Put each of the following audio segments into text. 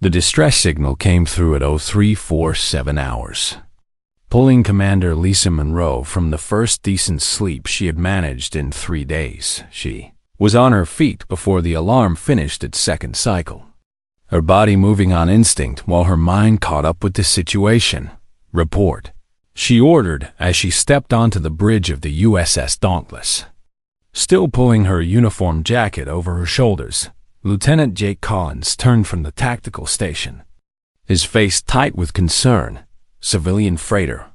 The distress signal came through at 0347 hours, pulling Commander Lisa Monroe from the first decent sleep she had managed in 3 days. She was on her feet before the alarm finished its second cycle, her body moving on instinct while her mind caught up with the situation. "Report," she ordered as she stepped onto the bridge of the USS Dauntless. Still pulling her uniform jacket over her shoulders, Lieutenant Jake Collins turned from the tactical station, his face tight with concern. "Civilian freighter.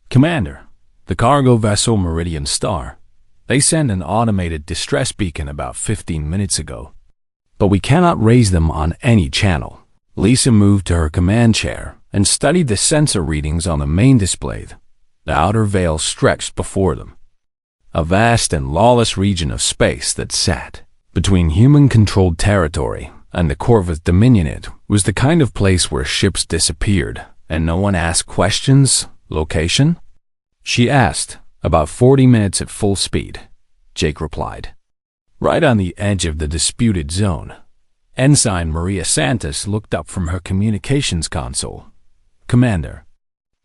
Commander, the cargo vessel Meridian Star. They sent an automated distress beacon about 15 minutes ago, but we cannot raise them on any channel." Lisa moved to her command chair and studied the sensor readings on the main display. The outer veil stretched before them, a vast and lawless region of space that sat between human-controlled territory and the Corvus Dominion. It was the kind of place where ships disappeared and no one asked questions. "Location?" she asked. "About 40 minutes at full speed," Jake replied. "Right on the edge of the disputed zone." Ensign Maria Santos looked up from her communications console. "Commander,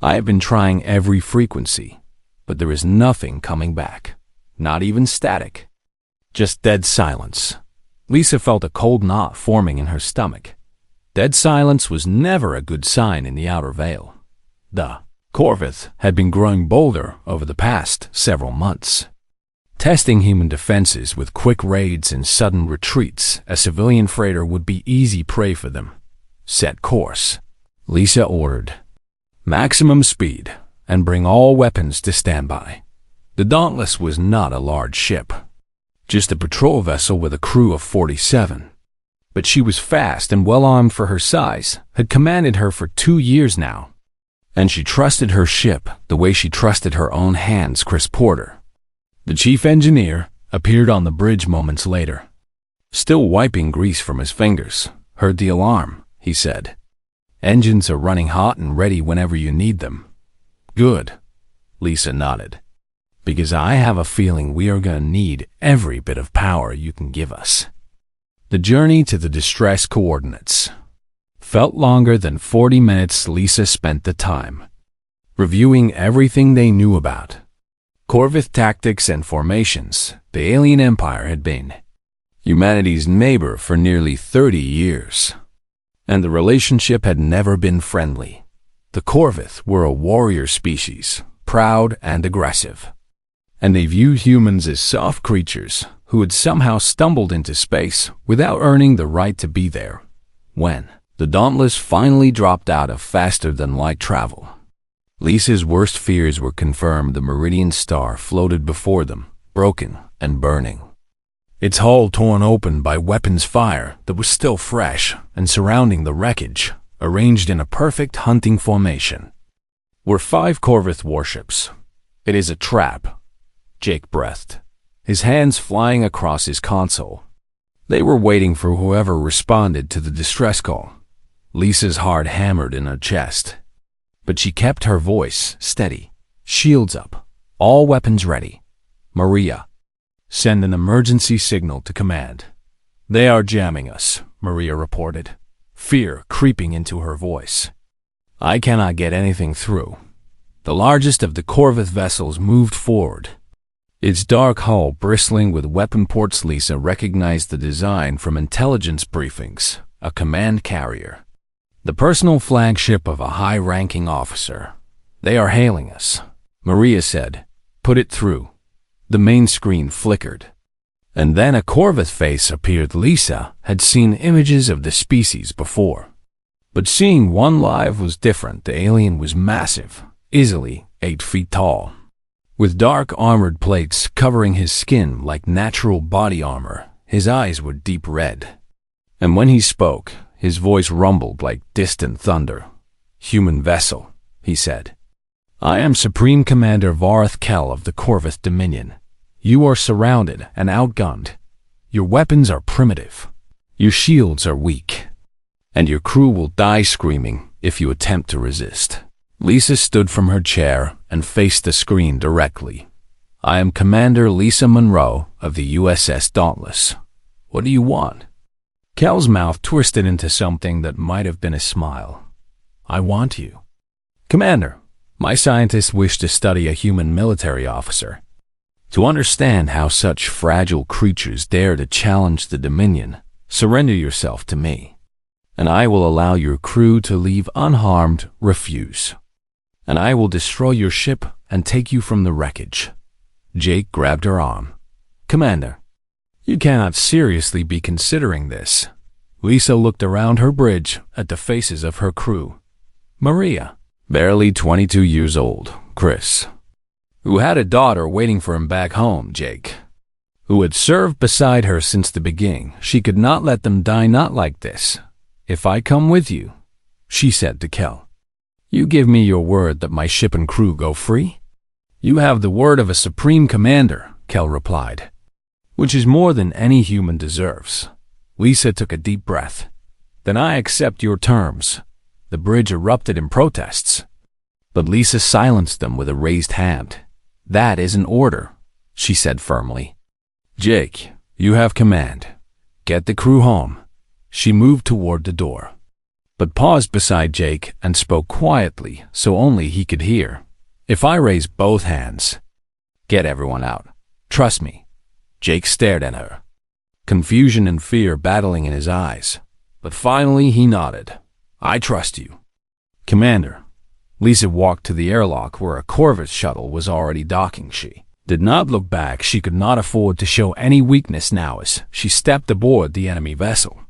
I have been trying every frequency, but there is nothing coming back. Not even static. Just dead silence." Lisa felt a cold knot forming in her stomach. Dead silence was never a good sign in the outer veil. The Corvus had been growing bolder over the past several months, testing human defenses with quick raids and sudden retreats. A civilian freighter would be easy prey for them. "Set course," Lisa ordered. "Maximum speed, and bring all weapons to standby." The Dauntless was not a large ship, just a patrol vessel with a crew of 47. But she was fast and well-armed for her size, had commanded her for 2 years now. And she trusted her ship the way she trusted her own hands. Chris Porter, the chief engineer, appeared on the bridge moments later, still wiping grease from his fingers. "Heard the alarm," he said. "Engines are running hot and ready whenever you need them." "Good," Lisa nodded. "Because I have a feeling we are going to need every bit of power you can give us." The journey to the distress coordinates felt longer than 40 minutes. Lisa spent the time reviewing everything they knew about Corvus tactics and formations. The alien empire had been humanity's neighbor for nearly 30 years, and the relationship had never been friendly. The Corvus were a warrior species, proud and aggressive, and they viewed humans as soft creatures who had somehow stumbled into space without earning the right to be there. When the Dauntless finally dropped out of faster-than-light travel, Lisa's worst fears were confirmed. The Meridian Star floated before them, broken and burning, its hull torn open by weapons fire that was still fresh, and surrounding the wreckage, arranged in a perfect hunting formation, were 5 Corvus warships. "It is a trap," Jake breathed, his hands flying across his console. They were waiting for whoever responded to the distress call. Lisa's heart hammered in her chest, but she kept her voice steady. "Shields up. All weapons ready. Maria, send an emergency signal to command." "They are jamming us," Maria reported, fear creeping into her voice. "I cannot get anything through." The largest of the Corvus vessels moved forward, its dark hull bristling with weapon ports. Lisa recognized the design from intelligence briefings. A command carrier, the personal flagship of a high-ranking officer. "They are hailing us," Maria said. "Put it through." The main screen flickered, and then a Corvus face appeared. Lisa had seen images of the species before, but seeing one live was different. The alien was massive, easily 8 feet tall, with dark armored plates covering his skin like natural body armor. His eyes were deep red, and when he spoke, his voice rumbled like distant thunder. "Human vessel," he said. "I am Supreme Commander Vareth Kell of the Corvus Dominion. You are surrounded and outgunned. Your weapons are primitive. Your shields are weak, and your crew will die screaming if you attempt to resist." Lisa stood from her chair and faced the screen directly. "I am Commander Lisa Monroe of the USS Dauntless. What do you want?" Kel's mouth twisted into something that might have been a smile. I want you. Commander, my scientists wish to study a human military officer. To understand how such fragile creatures dare to challenge the Dominion, surrender yourself to me, and I will allow your crew to leave unharmed. Refuse, and I will destroy your ship and take you from the wreckage. Jake grabbed her arm. Commander, you cannot seriously be considering this. Lisa looked around her bridge at the faces of her crew. Maria, barely 22 years old. Chris, who had a daughter waiting for him back home. Jake, who had served beside her since the beginning. She could not let them die not like this. If I come with you, she said to Kel, you give me your word that my ship and crew go free? You have the word of a supreme commander, Kel replied, which is more than any human deserves. Lisa took a deep breath. Then I accept your terms. The bridge erupted in protests, but Lisa silenced them with a raised hand. That is an order, she said firmly. Jake, you have command. Get the crew home. She moved toward the door, but paused beside Jake and spoke quietly so only he could hear. If I raise both hands, get everyone out. Trust me. Jake stared at her, confusion and fear battling in his eyes, but finally he nodded. I trust you. Commander. Lisa walked to the airlock where a Corvus shuttle was already docking. She did not look back. She could not afford to show any weakness now as she stepped aboard the enemy vessel.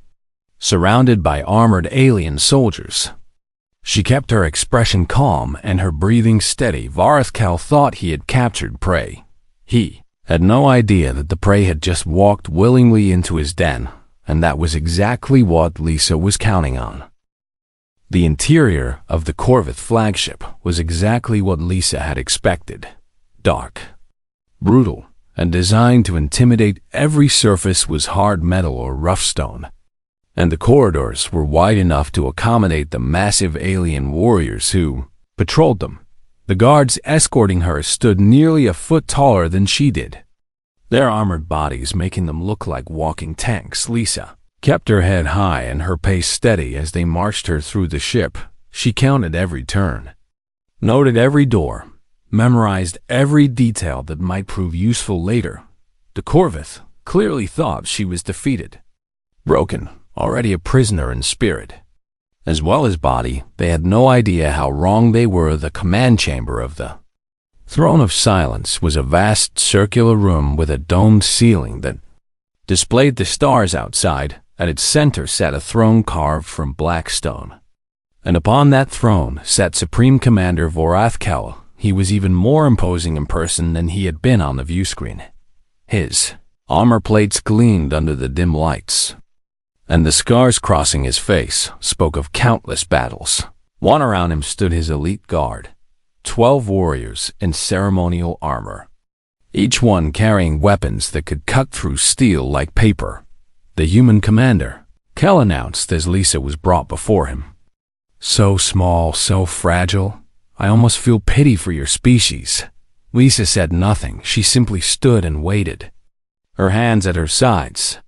Surrounded by armored alien soldiers, she kept her expression calm and her breathing steady. Varthkel thought he had captured prey. He had no idea that the prey had just walked willingly into his den, and that was exactly what Lisa was counting on. The interior of the Corvus flagship was exactly what Lisa had expected. Dark, brutal, and designed to intimidate. Every surface was hard metal or rough stone, and the corridors were wide enough to accommodate the massive alien warriors who patrolled them. The guards escorting her stood nearly a foot taller than she did, their armored bodies making them look like walking tanks. Lisa kept her head high and her pace steady as they marched her through the ship. She counted every turn, noted every door, memorized every detail that might prove useful later. The Corvus clearly thought she was defeated, broken, already a prisoner in spirit, as well as body. They had no idea how wrong they were. The command chamber of the Throne of Silence was a vast circular room with a domed ceiling that displayed the stars outside. At its center sat a throne carved from black stone, and upon that throne sat Supreme Commander Vorathkel. He was even more imposing in person than he had been on the viewscreen. His armor plates gleamed under the dim lights, and the scars crossing his face spoke of countless battles. One around him stood his elite guard, 12 warriors in ceremonial armor, each one carrying weapons that could cut through steel like paper. The human commander, Kel announced as Lisa was brought before him. So small, so fragile. I almost feel pity for your species. Lisa said nothing. She simply stood and waited, her hands at her sides,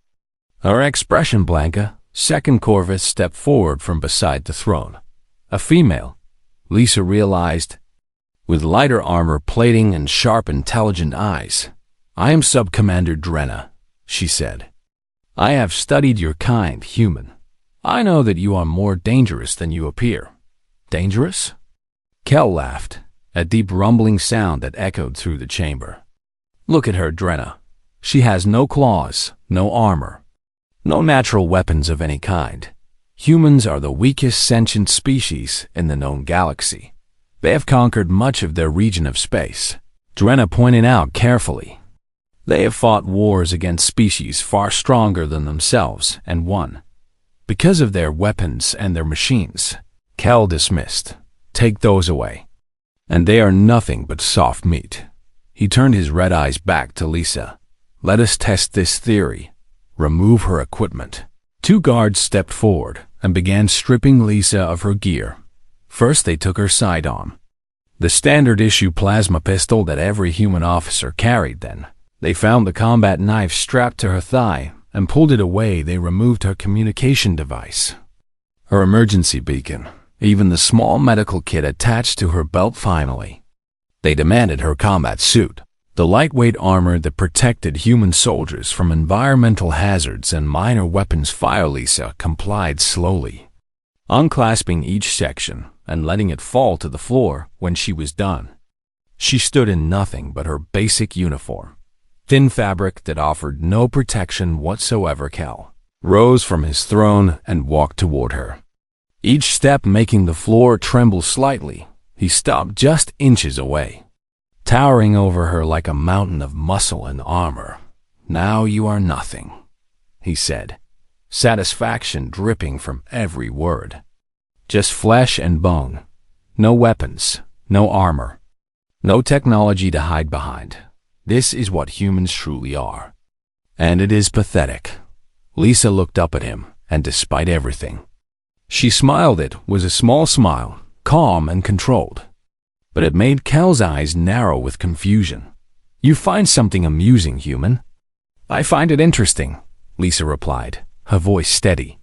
her expression blank. Second Corvus stepped forward from beside the throne. A female, Lisa realized, with lighter armor plating and sharp, intelligent eyes. I am Sub-Commander Drenna, she said. I have studied your kind, human. I know that you are more dangerous than you appear. Dangerous? Kel laughed, a deep rumbling sound that echoed through the chamber. Look at her, Drenna. She has no claws, no armor, no natural weapons of any kind. Humans are the weakest sentient species in the known galaxy. They have conquered much of their region of space, Drenna pointed out carefully. They have fought wars against species far stronger than themselves and won, because of their weapons and their machines. Kel dismissed. Take those away, and they are nothing but soft meat. He turned his red eyes back to Lisa. Let us test this theory. Remove her equipment. 2 guards stepped forward and began stripping Lisa of her gear. First they took her sidearm, the standard issue plasma pistol that every human officer carried. Then they found the combat knife strapped to her thigh and pulled it away. They removed her communication device, her emergency beacon, even the small medical kit attached to her belt. Finally, they demanded her combat suit, the lightweight armor that protected human soldiers from environmental hazards and minor weapons fire. Lisa complied slowly, unclasping each section and letting it fall to the floor. When she was done, she stood in nothing but her basic uniform, thin fabric that offered no protection whatsoever. Cal rose from his throne and walked toward her, each step making the floor tremble slightly. He stopped just inches away, towering over her like a mountain of muscle and armor. "Now you are nothing," he said, satisfaction dripping from every word. "Just flesh and bone. No weapons, no armor, no technology to hide behind. This is what humans truly are. And it is pathetic." Lisa looked up at him, and despite everything, she smiled. It was a small smile, calm and controlled, but it made Cal's eyes narrow with confusion. "You find something amusing, human?" "I find it interesting," Lisa replied, her voice steady,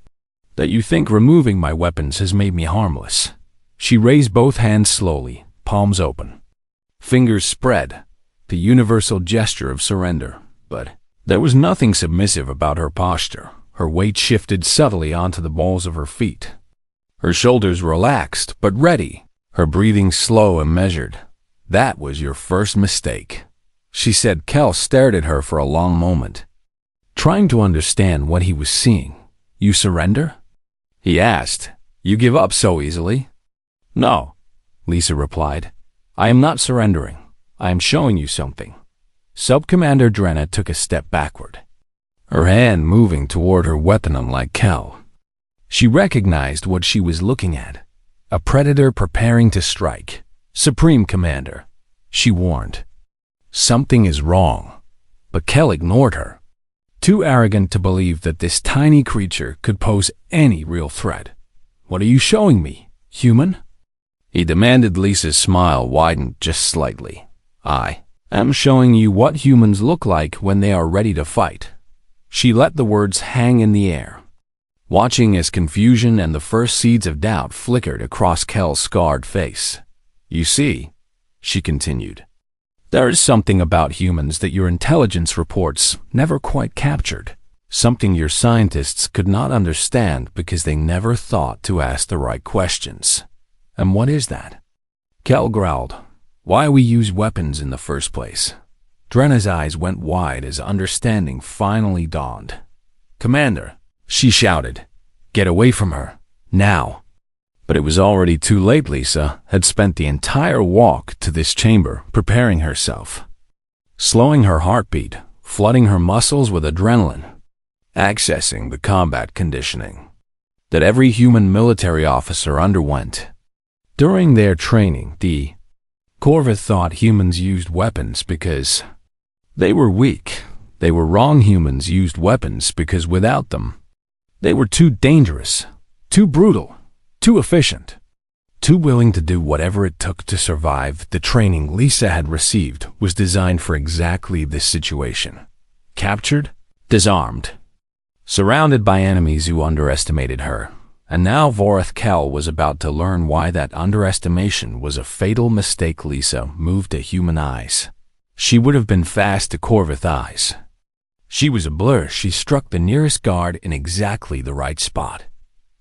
"that you think removing my weapons has made me harmless." She raised both hands slowly, palms open, fingers spread, the universal gesture of surrender. But there was nothing submissive about her posture. Her weight shifted subtly onto the balls of her feet. Her shoulders relaxed but ready, her breathing slow and measured. "That was your first mistake," she said. Cal stared at her for a long moment, trying to understand what he was seeing. "You surrender?" he asked. "You give up so easily?" "No," Lisa replied. "I am not surrendering. I am showing you something." Sub-Commander Drenna took a step backward, her hand moving toward her weapon. Unlike Cal, she recognized what she was looking at, a predator preparing to strike. "Supreme Commander," she warned, "something is wrong." But Cal ignored her, too arrogant to believe that this tiny creature could pose any real threat. "What are you showing me, human?" he demanded. Lisa's smile widened just slightly. "I am showing you what humans look like when they are ready to fight." She let the words hang in the air, watching as confusion and the first seeds of doubt flickered across Cal's scarred face. "You see," she continued, "there is something about humans that your intelligence reports never quite captured, something your scientists could not understand because they never thought to ask the right questions." "And what is that?" Cal growled. "Why we use weapons in the first place." Drenna's eyes went wide as understanding finally dawned. "Commander," she shouted, "get away from her, now." But it was already too late. Lisa had spent the entire walk to this chamber preparing herself, slowing her heartbeat, flooding her muscles with adrenaline, accessing the combat conditioning that every human military officer underwent during their training. The Corvus thought humans used weapons because they were weak. They were wrong. Humans used weapons because without them, they were too dangerous, too brutal, too efficient, too willing to do whatever it took to survive. The training Lisa had received was designed for exactly this situation. Captured, disarmed, surrounded by enemies who underestimated her. And now Vorath Cal was about to learn why that underestimation was a fatal mistake. Lisa moved to human eyes. She would have been fast to Corvus eyes. She was a blur. She struck the nearest guard in exactly the right spot,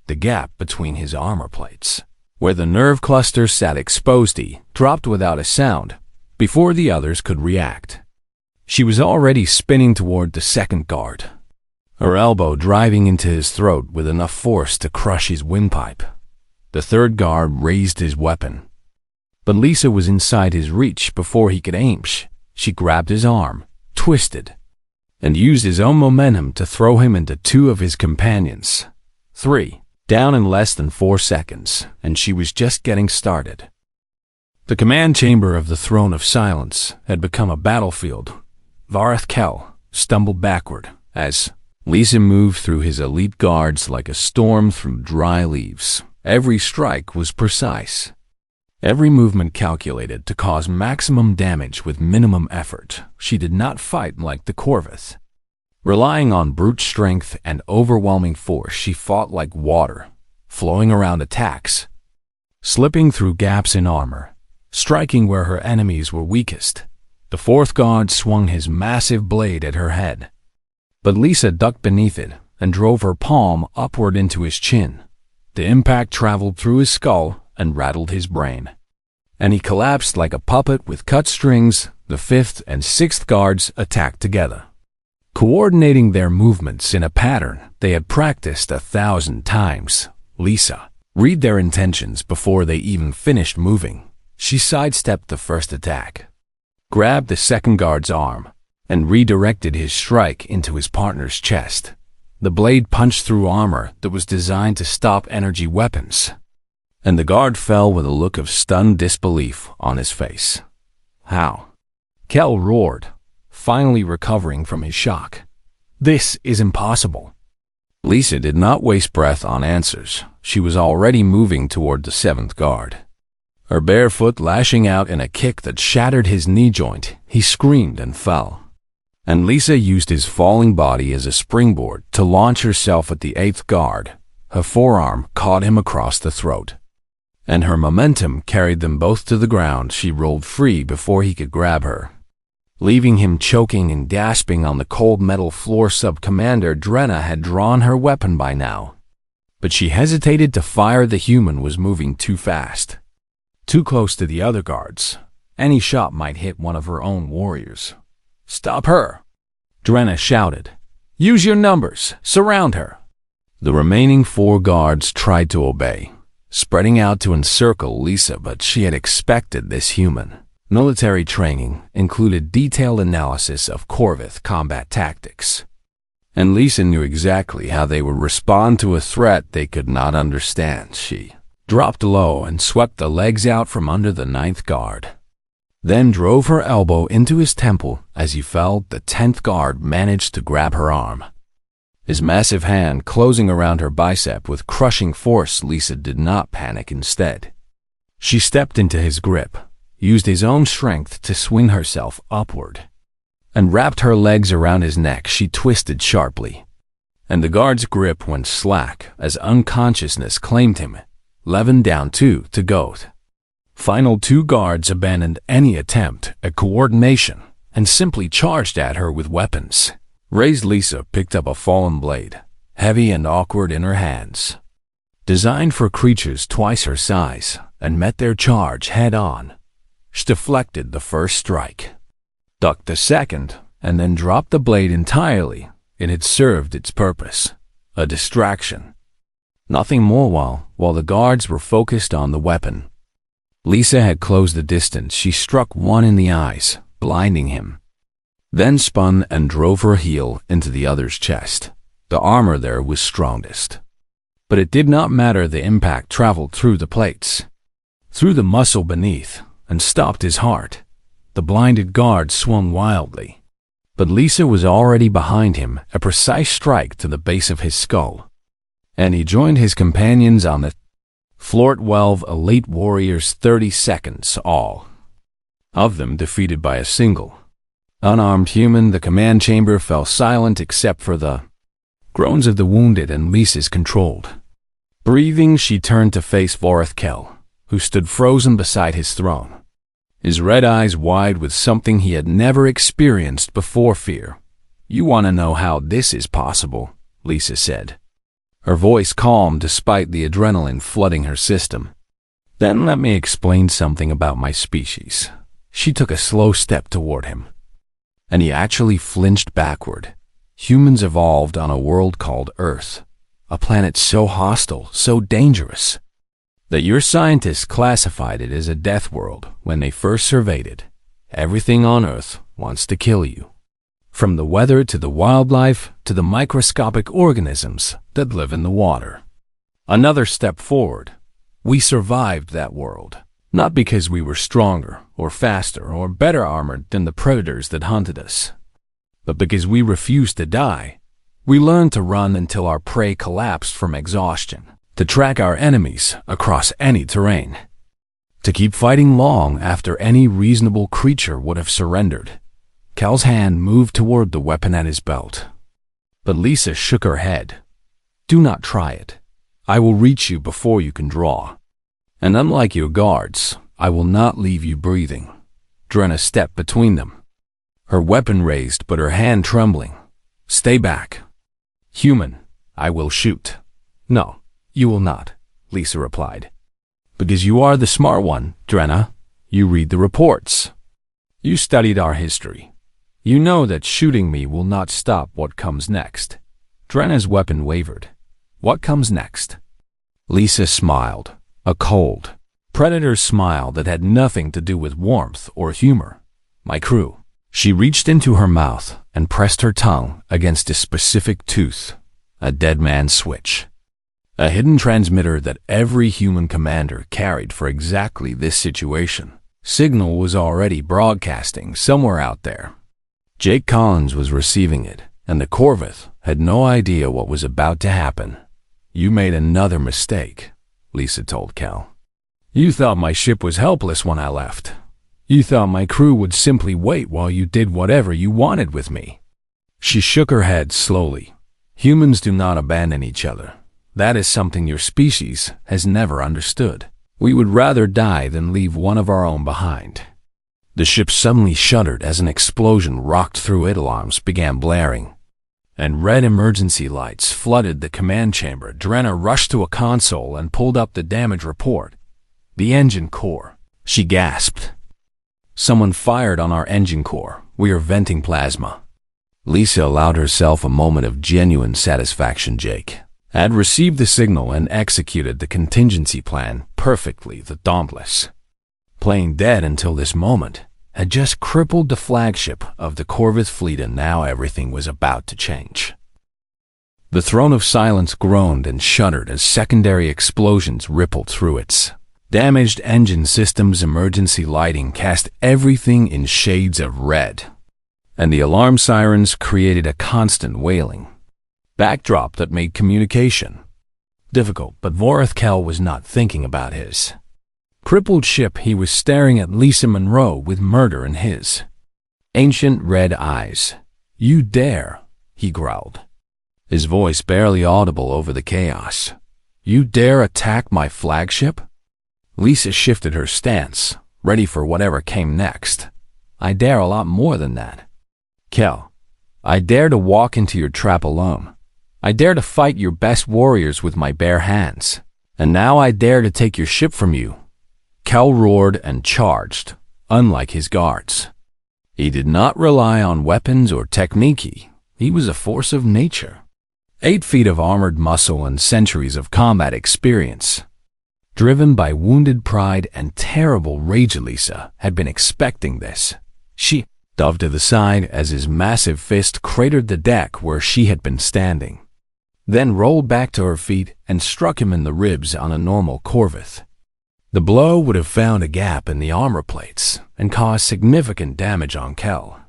the gap between his armor plates, where the nerve cluster sat exposed. He dropped without a sound before the others could react. She was already spinning toward the second guard, her elbow driving into his throat with enough force to crush his windpipe. The third guard raised his weapon, but Lisa was inside his reach before he could aim. She grabbed his arm, twisted, and used his own momentum to throw him into two of his companions. 3, down in less than 4 seconds, and she was just getting started. The command chamber of the Throne of Silence had become a battlefield. Vorath Cal stumbled backward as Lisa moved through his elite guards like a storm through dry leaves. Every strike was precise, every movement calculated to cause maximum damage with minimum effort. She did not fight like the Corvus. Relying on brute strength and overwhelming force, she fought like water, flowing around attacks, slipping through gaps in armor, striking where her enemies were weakest. The fourth guard swung his massive blade at her head, but Lisa ducked beneath it and drove her palm upward into his chin. The impact traveled through his skull and rattled his brain, and he collapsed like a puppet with cut strings. The fifth and sixth guards attacked together, coordinating their movements in a pattern they had practiced 1,000 times. Lisa read their intentions before they even finished moving. She sidestepped the first attack, grabbed the second guard's arm, and redirected his strike into his partner's chest. The blade punched through armor that was designed to stop energy weapons, and the guard fell with a look of stunned disbelief on his face. How? Kel roared, finally recovering from his shock. This is impossible. Lisa did not waste breath on answers. She was already moving toward the seventh guard, her bare foot lashing out in a kick that shattered his knee joint. He screamed and fell, and Lisa used his falling body as a springboard to launch herself at the eighth guard. Her forearm caught him across the throat, and her momentum carried them both to the ground. She rolled free before he could grab her, leaving him choking and gasping on the cold metal floor. Sub-Commander Drenna had drawn her weapon by now, but she hesitated to fire. The human was moving too fast, too close to the other guards. Any shot might hit one of her own warriors. "Stop her!" Drenna shouted. "Use your numbers! Surround her!" The remaining 4 guards tried to obey, spreading out to encircle Lisa, but she had expected this human. Military training included detailed analysis of Corvith combat tactics, and Lisa knew exactly how they would respond to a threat they could not understand. She dropped low and swept the legs out from under the 9th guard, then drove her elbow into his temple. As he fell, the 10th guard managed to grab her arm, his massive hand closing around her bicep with crushing force. Lisa did not panic. Instead, she stepped into his grip, used his own strength to swing herself upward, and wrapped her legs around his neck. She twisted sharply, and the guard's grip went slack as unconsciousness claimed him. 11 down, 2 to go. Final 2 guards abandoned any attempt at coordination and simply charged at her with weapons raised. Lisa picked up a fallen blade, heavy and awkward in her hands, designed for creatures twice her size, and met their charge head-on. She deflected the first strike, ducked the second, and then dropped the blade entirely. It had served its purpose, a distraction, nothing more. While the guards were focused on the weapon, Lisa had closed the distance. She struck one in the eyes, blinding him, then spun and drove her heel into the other's chest. The armor there was strongest, but it did not matter. The impact traveled through the plates, through the muscle beneath, and stopped his heart. The blinded guard swung wildly, but Lisa was already behind him, a precise strike to the base of his skull, and he joined his companions on the floor. 12 elite warriors, 30 seconds, all of them defeated by a single unarmed human. The command chamber fell silent except for the groans of the wounded and Lisa's controlled breathing. She turned to face Voreth Kel, who stood frozen beside his throne, his red eyes wide with something he had never experienced before: fear. "You want to know how this is possible?" Lisa said, her voice calm despite the adrenaline flooding her system. "Then let me explain something about my species." She took a slow step toward him, and he actually flinched backward. Humans evolved on a world called Earth, a planet so hostile, so dangerous, that your scientists classified it as a death world when they first surveyed it. Everything on Earth wants to kill you, from the weather to the wildlife to the microscopic organisms that live in the water. Another step forward. We survived that world, not because we were stronger or faster or better armored than the predators that hunted us, but because we refused to die. We learned to run until our prey collapsed from exhaustion, to track our enemies across any terrain, to keep fighting long after any reasonable creature would have surrendered. Cal's hand moved toward the weapon at his belt, But Lisa shook her head. Do not try it. I will reach you before you can draw. And unlike your guards, I will not leave you breathing. Drenna stepped between them, her weapon raised but her hand trembling. Stay back. Human, I will shoot. No, you will not, Lisa replied. Because you are the smart one, Drenna. You read the reports. You studied our history. You know that shooting me will not stop what comes next. Drenna's weapon wavered. What comes next? Lisa smiled, a cold, predator smile that had nothing to do with warmth or humor. My crew. She reached into her mouth and pressed her tongue against a specific tooth, a dead man's switch. A hidden transmitter that every human commander carried for exactly this situation. Signal was already broadcasting somewhere out there. Jake Collins was receiving it, and the Corvette had no idea what was about to happen. You made another mistake, Lisa told Cal. You thought my ship was helpless when I left. You thought my crew would simply wait while you did whatever you wanted with me. She shook her head slowly. Humans do not abandon each other. That is something your species has never understood. We would rather die than leave one of our own behind. The ship suddenly shuddered as an explosion rocked through it. Alarms began blaring, and red emergency lights flooded the command chamber. Drenna rushed to a console and pulled up the damage report. The engine core. She gasped. Someone fired on our engine core. We are venting plasma. Lisa allowed herself a moment of genuine satisfaction. Jake had received the signal and executed the contingency plan perfectly. The Dauntless, playing dead until this moment, had just crippled the flagship of the Corvette fleet, and now everything was about to change. The Throne of Silence groaned and shuddered as secondary explosions rippled through its damaged engine systems. Emergency lighting cast everything in shades of red, and the alarm sirens created a constant wailing backdrop that made communication difficult. But Vorethkel was not thinking about his crippled ship. He was staring at Lisa Monroe with murder in his ancient red eyes. You dare, he growled, his voice barely audible over the chaos. You dare attack my flagship? Lisa shifted her stance, ready for whatever came next. I dare a lot more than that. Kel, I dare to walk into your trap alone. I dare to fight your best warriors with my bare hands. And now I dare to take your ship from you. Kel roared and charged, unlike his guards. He did not rely on weapons or technique. He was a force of nature. 8 feet of armored muscle and centuries of combat experience. Driven by wounded pride and terrible rage, Lisa had been expecting this. She dove to the side as his massive fist cratered the deck where she had been standing, then rolled back to her feet and struck him in the ribs on a normal Corvette. The blow would have found a gap in the armor plates and caused significant damage on Kel.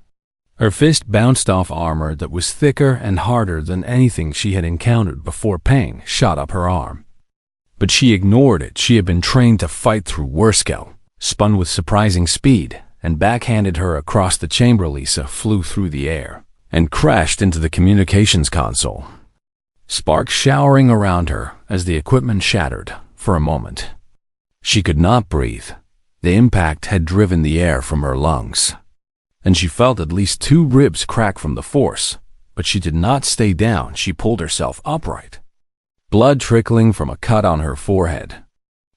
Her fist bounced off armor that was thicker and harder than anything she had encountered before. Pain shot up her arm, but she ignored it. She had been trained to fight through worse. Kel spun with surprising speed and backhanded her across the chamber. Lisa flew through the air and crashed into the communications console, sparks showering around her as the equipment shattered. For a moment, she could not breathe. The impact had driven the air from her lungs, and she felt at least 2 ribs crack from the force. But she did not stay down. She pulled herself upright, blood trickling from a cut on her forehead,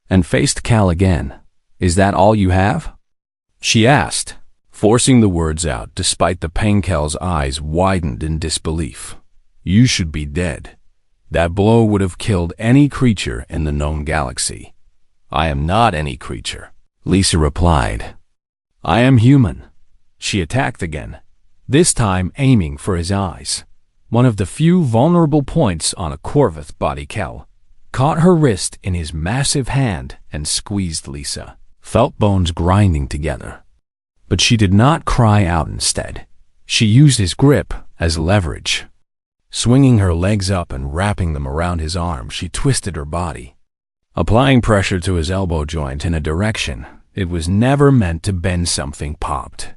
and faced Cal again. Is that all you have? She asked, forcing the words out despite the pain. Cal's eyes widened in disbelief. You should be dead. That blow would have killed any creature in the known galaxy. I am not any creature, Lisa replied. I am human. She attacked again, this time aiming for his eyes. One of the few vulnerable points on a Corvette body. Cal caught her wrist in his massive hand and squeezed. Lisa felt bones grinding together, but she did not cry out. Instead, she used his grip as leverage. Swinging her legs up and wrapping them around his arm, she twisted her body, applying pressure to his elbow joint in a direction it was never meant to bend. Something popped,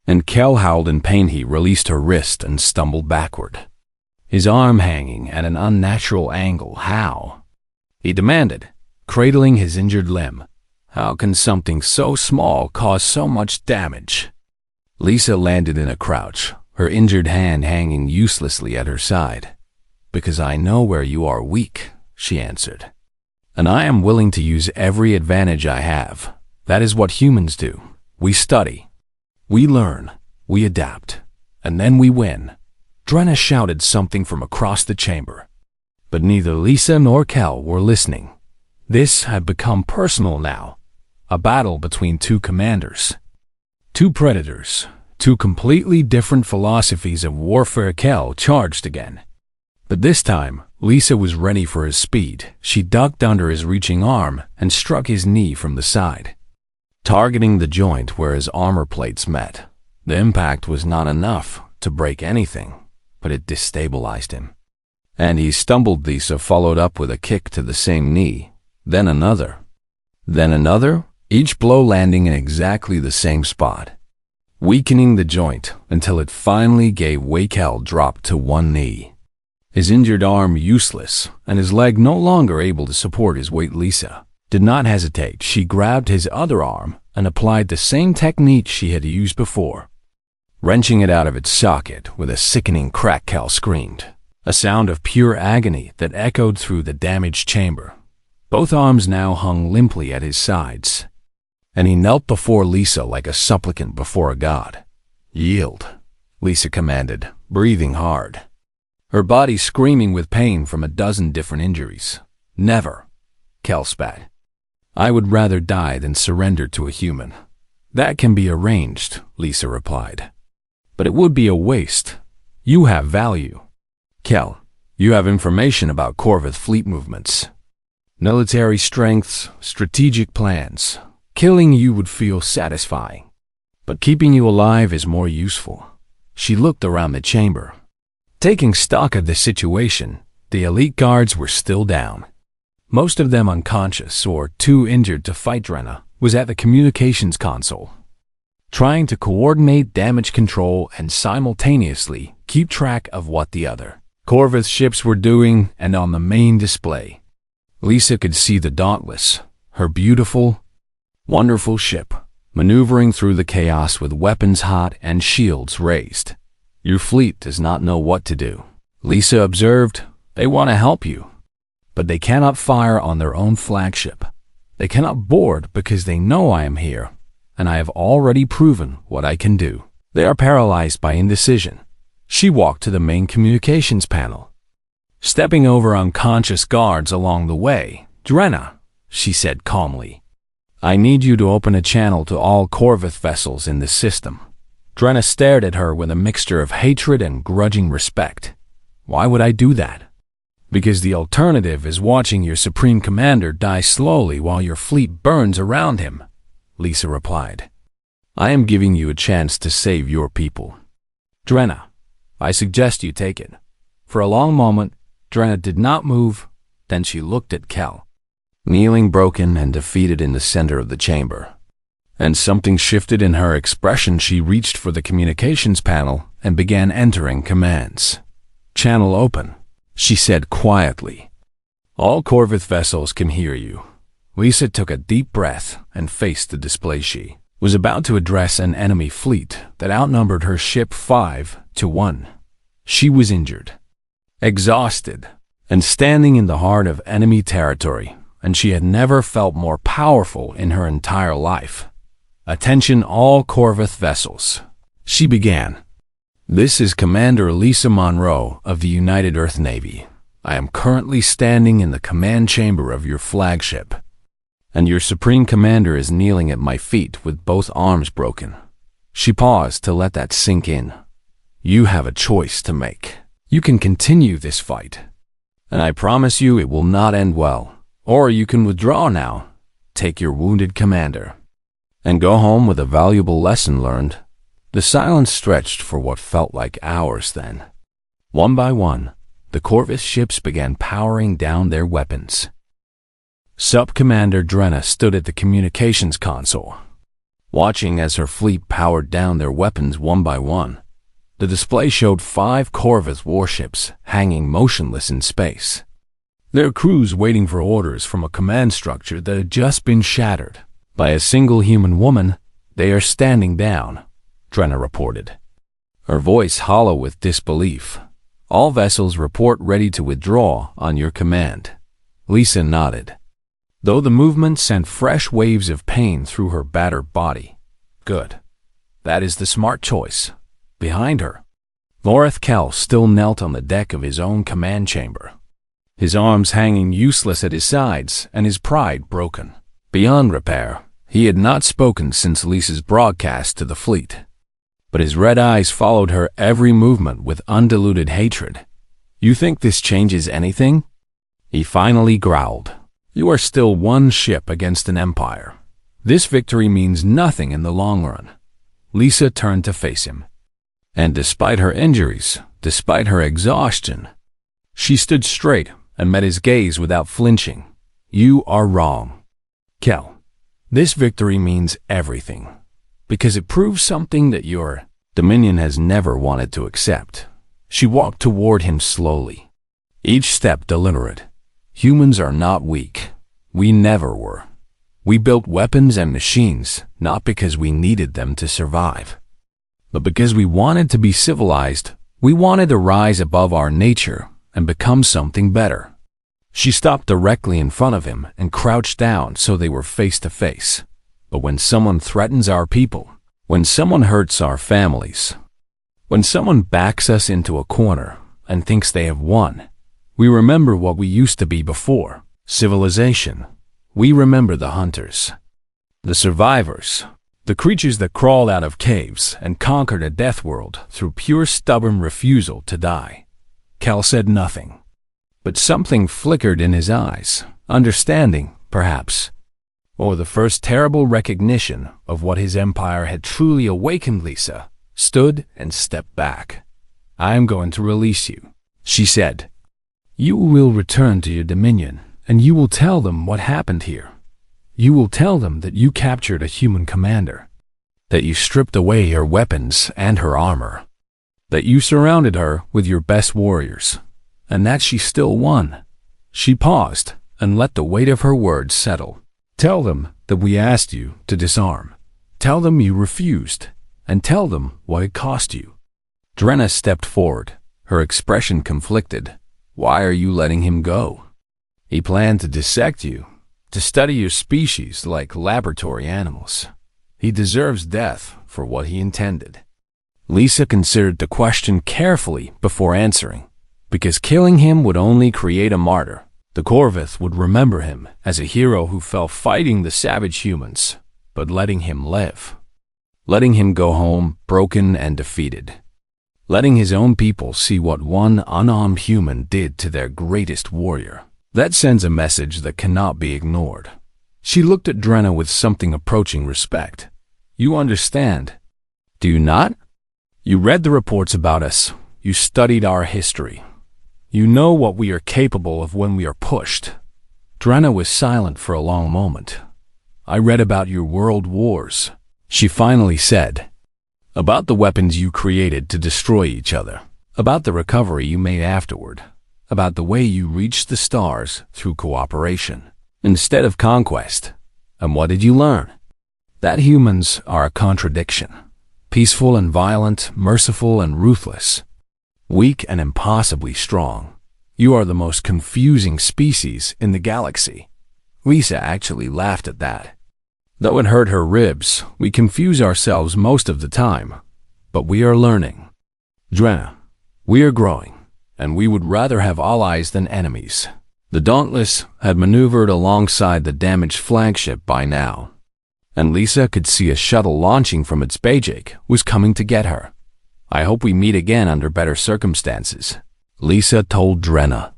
and Kel howled in pain. He released her wrist and stumbled backward. his arm hanging at an unnatural angle. "How?" he demanded, cradling his injured limb. "How can something so small cause so much damage?" Lisa landed in a crouch, her injured hand hanging uselessly at her side. "Because I know where you are weak," she answered. "And I am willing to use every advantage I have. That is what humans do. We study, we learn, we adapt, and then we win." Drenna shouted something from across the chamber. But neither Lisa nor Kel were listening. This had become personal now, a battle between two commanders. Two predators, two completely different philosophies of warfare. Kel charged again. But this time, Lisa was ready for his speed. She ducked under his reaching arm and struck his knee from the side, targeting the joint where his armor plates met. The impact was not enough to break anything, but it destabilized him. And he stumbled. Lisa followed up with a kick to the same knee, then another, each blow landing in exactly the same spot, weakening the joint until it finally gave way. Kel dropped to one knee, his injured arm useless and his leg no longer able to support his weight. Lisa did not hesitate. She grabbed his other arm and applied the same technique she had used before, wrenching it out of its socket with a sickening crack. Kel screamed, a sound of pure agony that echoed through the damaged chamber. Both arms now hung limply at his sides, and he knelt before Lisa like a supplicant before a god. "Yield," Lisa commanded, breathing hard, her body screaming with pain from a dozen different injuries. "Never," Kel spat. "I would rather die than surrender to a human." "That can be arranged," Lisa replied. "But it would be a waste. You have value. Kel, you have information about Corvith fleet movements, military strengths, strategic plans. Killing you would feel satisfying, but keeping you alive is more useful." She looked around the chamber. Taking stock of the situation, the elite guards were still down, most of them unconscious or too injured to fight. Drenna was at the communications console, trying to coordinate damage control and simultaneously keep track of what the other Corvith ships were doing. And on the main display, Lisa could see the Dauntless, her beautiful, wonderful ship, maneuvering through the chaos with weapons hot and shields raised. "Your fleet does not know what to do," Lisa observed. "They want to help you, but they cannot fire on their own flagship. They cannot board because they know I am here, and I have already proven what I can do. They are paralyzed by indecision." She walked to the main communications panel, stepping over unconscious guards along the way. "Drenna," she said calmly, "I need you to open a channel to all Corvith vessels in this system." Drenna stared at her with a mixture of hatred and grudging respect. "Why would I do that?" "Because the alternative is watching your Supreme Commander die slowly while your fleet burns around him," Lisa replied. "I am giving you a chance to save your people. Drenna, I suggest you take it." For a long moment, Drenna did not move. Then she looked at Kel, kneeling broken and defeated in the center of the chamber. And something shifted in her expression. She reached for the communications panel and began entering commands. "Channel open," she said quietly. "All Corvith vessels can hear you." Lisa took a deep breath and faced the display. She was about to address an enemy fleet that outnumbered her ship 5-1. She was injured, exhausted, and standing in the heart of enemy territory, and she had never felt more powerful in her entire life. "Attention all Corvith vessels," she began. "This is Commander Lisa Monroe of the United Earth Navy. I am currently standing in the command chamber of your flagship, and your Supreme Commander is kneeling at my feet with both arms broken." She paused to let that sink in. "You have a choice to make. You can continue this fight, and I promise you it will not end well. Or you can withdraw now, take your wounded commander, and go home with a valuable lesson learned." The silence stretched for what felt like hours then. One by one, the Corvith ships began powering down their weapons. Sub-Commander Drenna stood at the communications console, watching as her fleet powered down their weapons one by one. The display showed 5 Corvus warships hanging motionless in space. Their crews waiting for orders from a command structure that had just been shattered by a single human woman. They are standing down, Drenna reported, her voice hollow with disbelief. All vessels report ready to withdraw on your command. Lisa nodded, though the movement sent fresh waves of pain through her battered body. Good. That is the smart choice. Behind her, Loreth Kell still knelt on the deck of his own command chamber, his arms hanging useless at his sides and his pride broken beyond repair. He had not spoken since Lisa's broadcast to the fleet, but his red eyes followed her every movement with undiluted hatred. You think this changes anything? He finally growled. You are still one ship against an empire. This victory means nothing in the long run. Lisa turned to face him. And despite her injuries, despite her exhaustion, she stood straight and met his gaze without flinching. You are wrong, Kell. This victory means everything, because it proves something that your Dominion has never wanted to accept. She walked toward him slowly, each step deliberate. Humans are not weak. We never were. We built weapons and machines not because we needed them to survive, but because we wanted to be civilized. We wanted to rise above our nature and become something better. She stopped directly in front of him and crouched down so they were face to face. But when someone threatens our people, when someone hurts our families, when someone backs us into a corner and thinks they have won, we remember what we used to be before civilization. We remember the hunters, the survivors, the creatures that crawled out of caves and conquered a death world through pure stubborn refusal to die. Kell said nothing, but something flickered in his eyes, understanding, perhaps, or the first terrible recognition of what his empire had truly awakened. Lisa stood and stepped back. I am going to release you, she said. You will return to your dominion, and you will tell them what happened here. You will tell them that you captured a human commander, that you stripped away her weapons and her armor, that you surrounded her with your best warriors, and that she still won. She paused and let the weight of her words settle. Tell them that we asked you to disarm. Tell them you refused, and tell them what it cost you. Drenna stepped forward, her expression conflicted. Why are you letting him go? He planned to dissect you, to study your species like laboratory animals. He deserves death for what he intended. Lisa considered the question carefully before answering, because killing him would only create a martyr. The Corvus would remember him as a hero who fell fighting the savage humans, but letting him live. Letting him go home broken and defeated. Letting his own people see what one unarmed human did to their greatest warrior. That sends a message that cannot be ignored. She looked at Drenna with something approaching respect. You understand, do you not? You read the reports about us. You studied our history. You know what we are capable of when we are pushed. Drenna was silent for a long moment. I read about your world wars, she finally said. About the weapons you created to destroy each other. About the recovery you made afterward. About the way you reached the stars through cooperation instead of conquest. And what did you learn? That humans are a contradiction. Peaceful and violent, merciful and ruthless. Weak and impossibly strong. You are the most confusing species in the galaxy. Lisa actually laughed at that. Though it hurt her ribs, we confuse ourselves most of the time. But we are learning. Drenna, we are growing. And we would rather have allies than enemies. The Dauntless had maneuvered alongside the damaged flagship by now, and Lisa could see a shuttle launching from its Bajik was coming to get her. I hope we meet again under better circumstances, Lisa told Drenna.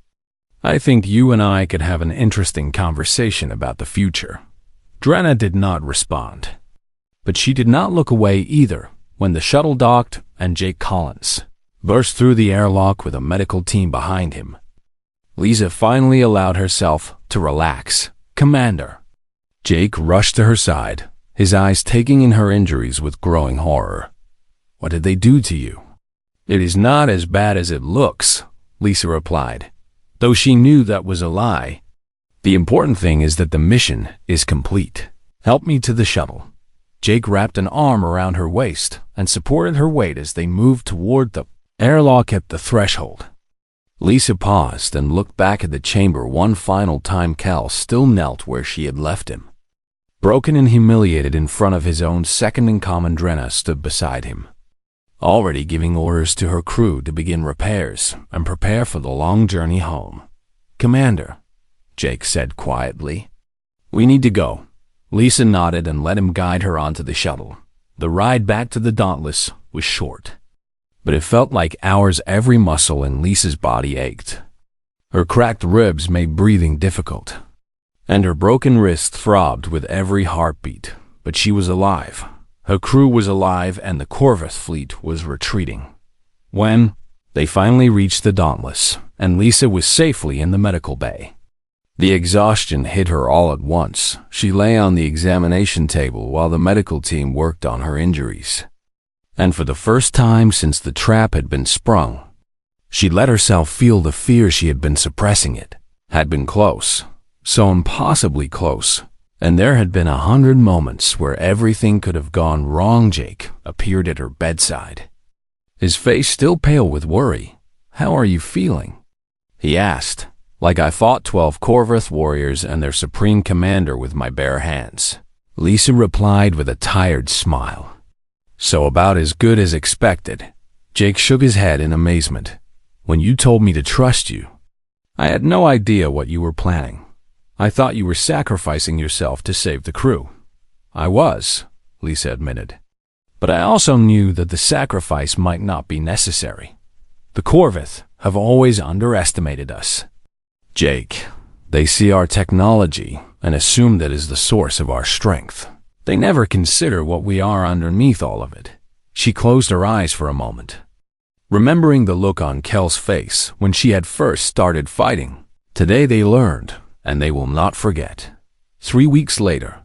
I think you and I could have an interesting conversation about the future. Drenna did not respond, but she did not look away either when the shuttle docked and Jake Collins burst through the airlock with a medical team behind him. Lisa finally allowed herself to relax. Commander. Jake rushed to her side, his eyes taking in her injuries with growing horror. What did they do to you? "It is not as bad as it looks," Lisa replied, though she knew that was a lie. "The important thing is that the mission is complete. Help me to the shuttle." Jake wrapped an arm around her waist and supported her weight as they moved toward the airlock at the threshold. Lisa paused and looked back at the chamber one final time. Cal still knelt where she had left him. Broken and humiliated in front of his own second-in-command, Drenna stood beside him, already giving orders to her crew to begin repairs and prepare for the long journey home. "Commander," Jake said quietly, "we need to go." Lisa nodded and let him guide her onto the shuttle. The ride back to the Dauntless was short, but it felt like hours. Every muscle in Lisa's body ached. Her cracked ribs made breathing difficult, and her broken wrist throbbed with every heartbeat. But she was alive. Her crew was alive, and the Corvus fleet was retreating. When they finally reached the Dauntless, and Lisa was safely in the medical bay, the exhaustion hit her all at once. She lay on the examination table while the medical team worked on her injuries. And for the first time since the trap had been sprung, she let herself feel the fear she had been suppressing. It had been close, so impossibly close, and there had been 100 moments where everything could have gone wrong. Jake appeared at her bedside, his face still pale with worry. "How are you feeling?" he asked. "Like I fought 12 Corvus warriors and their supreme commander with my bare hands," Lisa replied with a tired smile. "So about as good as expected." Jake shook his head in amazement. "When you told me to trust you, I had no idea what you were planning. I thought you were sacrificing yourself to save the crew." "I was," Lisa admitted. "But I also knew that the sacrifice might not be necessary. The Corvus have always underestimated us. Jake, they see our technology and assume that is the source of our strength. They never consider what we are underneath all of it." She closed her eyes for a moment, remembering the look on Kel's face when she had first started fighting. Today they learned, and they will not forget. 3 weeks later,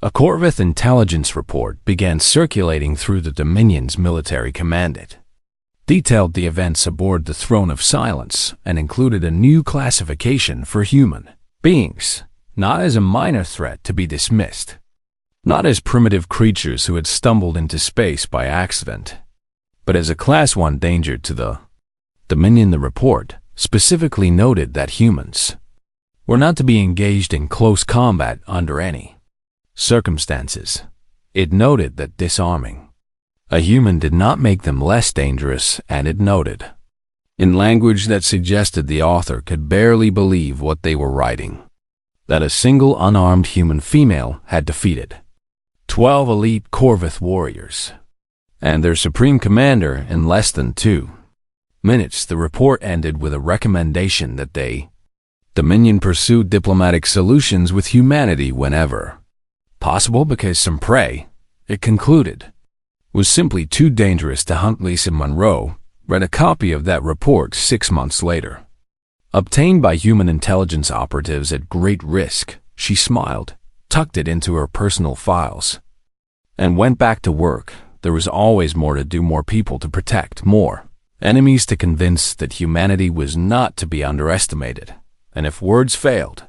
a Corvus intelligence report began circulating through the Dominion's military command. It detailed the events aboard the Throne of Silence and included a new classification for human beings, not as a minor threat to be dismissed, not as primitive creatures who had stumbled into space by accident, but as a Class 1 danger to the Dominion. The report specifically noted that humans were not to be engaged in close combat under any circumstances. It noted that disarming a human did not make them less dangerous, and it noted, in language that suggested the author could barely believe what they were writing, that a single unarmed human female had defeated 12 elite Corvus warriors and their supreme commander in less than 2 minutes. The report ended with a recommendation that Dominion pursue diplomatic solutions with humanity whenever possible because some prey, it concluded, was simply too dangerous to hunt. Lisa Monroe read a copy of that report 6 months later, obtained by human intelligence operatives at great risk. She smiled, tucked it into her personal files, and went back to work. There was always more to do, more people to protect, more enemies to convince that humanity was not to be underestimated. And if words failed,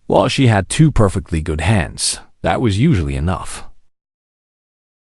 well, she had 2 perfectly good hands. That was usually enough.